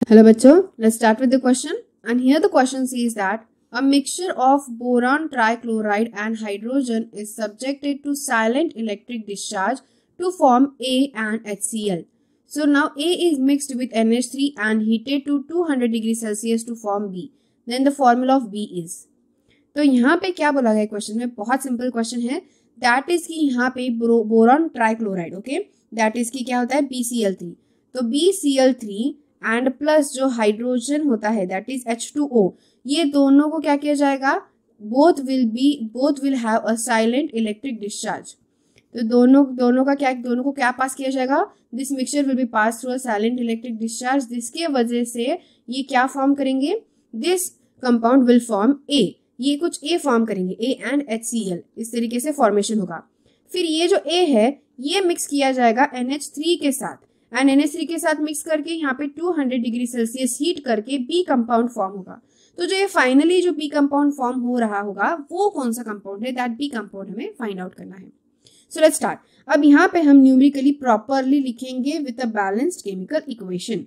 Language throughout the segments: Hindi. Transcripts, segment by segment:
Hello bachcho, let's start with the question. And here the question says that a mixture of boron trichloride and hydrogen is subjected to silent electric discharge to form A and HCl. So now A is mixed with NH3 and heated to 200 degrees Celsius to form B. Then the formula of B is. तो यहाँ पे क्या बोला गया क्वेश्चन में, बहुत सिंपल क्वेश्चन है. दैट इज कि यहाँ पे boron trichloride, okay, that is कि क्या होता है BCl3. तो BCl3 एंड प्लस जो हाइड्रोजन होता है दैट इज H2O, ये दोनों को क्या किया जाएगा, both will have a silent electric discharge. तो दोनों को क्या पास किया जाएगा, this mixture will be pass through a silent electric discharge. जिसके वजह से ये क्या फॉर्म करेंगे, this compound will form A. ये कुछ A फॉर्म करेंगे, A एंड HCl, इस तरीके से फॉर्मेशन होगा. फिर ये जो A है ये मिक्स किया जाएगा NH3 के साथ, एंड NH3 के साथ मिक्स करके यहाँ पे 200 डिग्री सेल्सियस हीट करके B कंपाउंड फॉर्म होगा. तो जो ये फाइनली जो B कंपाउंड फॉर्म हो रहा होगा वो कौन सा कंपाउंड है, दैट B कंपाउंड हमें फाइंड आउट करना है. So let's start. अब यहाँ पे हम न्यूमेरिकली प्रॉपरली लिखेंगे with a balanced chemical equation.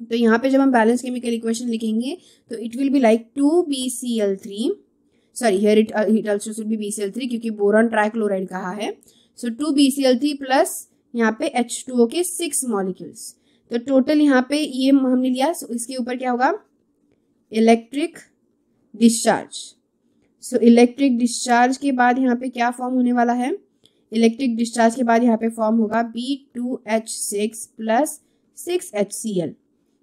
तो यहाँ पे जब हम बैलेंस केमिकल इक्वेशन लिखेंगे तो it will be like 2BCl3, sorry here it also should be BCl3 क्योंकि बोरॉन ट्राइक्लोराइड कहा है. सो 2BCl3 प्लस यहाँ पे H2O के 6 मॉलिक्यूल्स. तो टोटल यहाँ पे ये हमने लिया. सो इसके ऊपर क्या होगा, electric discharge. So electric discharge के बाद यहाँ पे क्या फॉर्म होने वाला है, इलेक्ट्रिक डिस्चार्ज के बाद यहाँ पे फॉर्म होगा B2H6 plus 6HCl.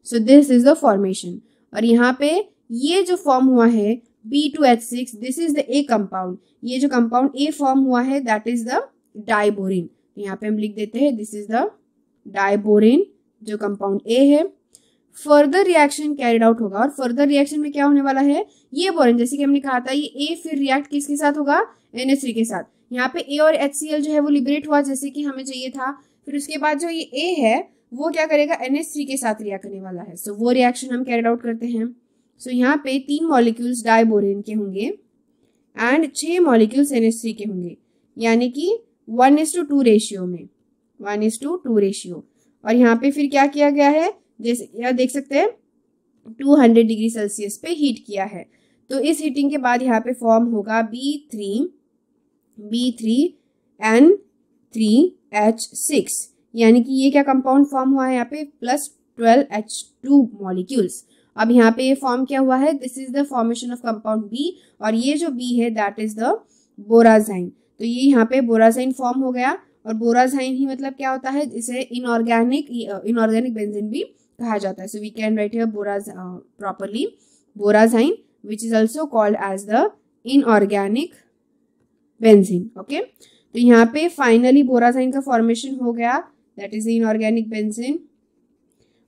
So this is the formation. और यहाँ पे ये जो फॉर्म हुआ है B2H6, this is the A compound. ये जो कंपाउंड A फॉर्म हुआ है दैट इज द डाइबोरिन. यहाँ पे हम लिख देते हैं दिस इज द डाइबोरिन जो कंपाउंड A है. फर्दर रिएक्शन कैरिड आउट होगा और फर्दर रिएक्शन में क्या होने वाला है, ये बोरिन जैसे कि हमने कहा था ये A फिर रिएक्ट किसके साथ होगा, NH3 के साथ. यहाँ पे A और HCl जो है वो लिबरेट हुआ जैसे कि हमें चाहिए था. फिर उसके बाद जो ये A है वो क्या करेगा, NH3 के साथ रिएक्ट करने वाला है. सो वो रिएक्शन हम कैरिड आउट करते हैं. सो यहाँ पे 3 मॉलिक्यूल्स डाइबोरिन के होंगे एंड 6 मॉलिक्यूल्स NH3 के होंगे, यानी कि 1:2 रेशियो में, 1:2 रेशियो. और यहाँ पे फिर क्या किया गया है, जैसे यहाँ देख सकते हैं 200 डिग्री सेल्सियस पे हीट किया है. तो इस हीटिंग के बाद यहाँ पे फॉर्म होगा B3N3H6, यानी कि ये क्या कंपाउंड फॉर्म हुआ है यहाँ पे प्लस 12H2 मॉलिक्यूल्स. अब यहाँ पे ये फॉर्म क्या हुआ है, this is the formation of compound B. और ये जो B है दैट इज द बोराजाइन. तो ये यहाँ पे बोराजाइन फॉर्म हो गया. और बोराजाइन ही मतलब क्या होता है, इसे इनऑर्गेनिक बेंजीन भी कहा जाता है. So we can write here properly borazine which is also called as the inorganic benzene. Okay, तो यहाँ पे फाइनली बोराजाइन का फॉर्मेशन हो गया, that is the inorganic benzene.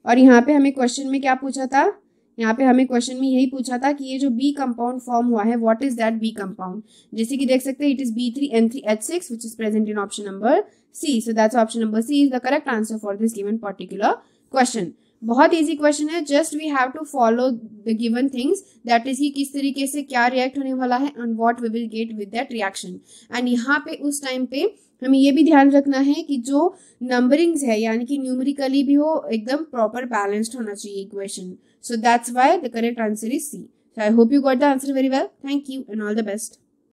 और यहाँ पे हमें क्वेश्चन में क्या पूछा था, यहाँ पे हमें क्वेश्चन में यही पूछा था कि ये जो B कंपाउंड फॉर्म हुआ है what is that B compound. जैसे कि देख सकते हैं it is B3N3H6 which is present in option number C. So that's option number C is the correct answer for this given particular question. बहुत इजी क्वेश्चन है, just we have to follow the given things, that is कि किस तरीके से क्या रिएक्ट होने वाला है and what we will get with that reaction. And यहाँ पे उस टाइम पे हमें ये भी ध्यान रखना है कि जो नंबरिंग्स है यानी कि न्यूमेरिकली भी हो एकदम प्रॉपर बैलेंस्ड होना चाहिए equation. So that's why the correct answer is C. So I hope you got the answer very well. Thank you and all the best.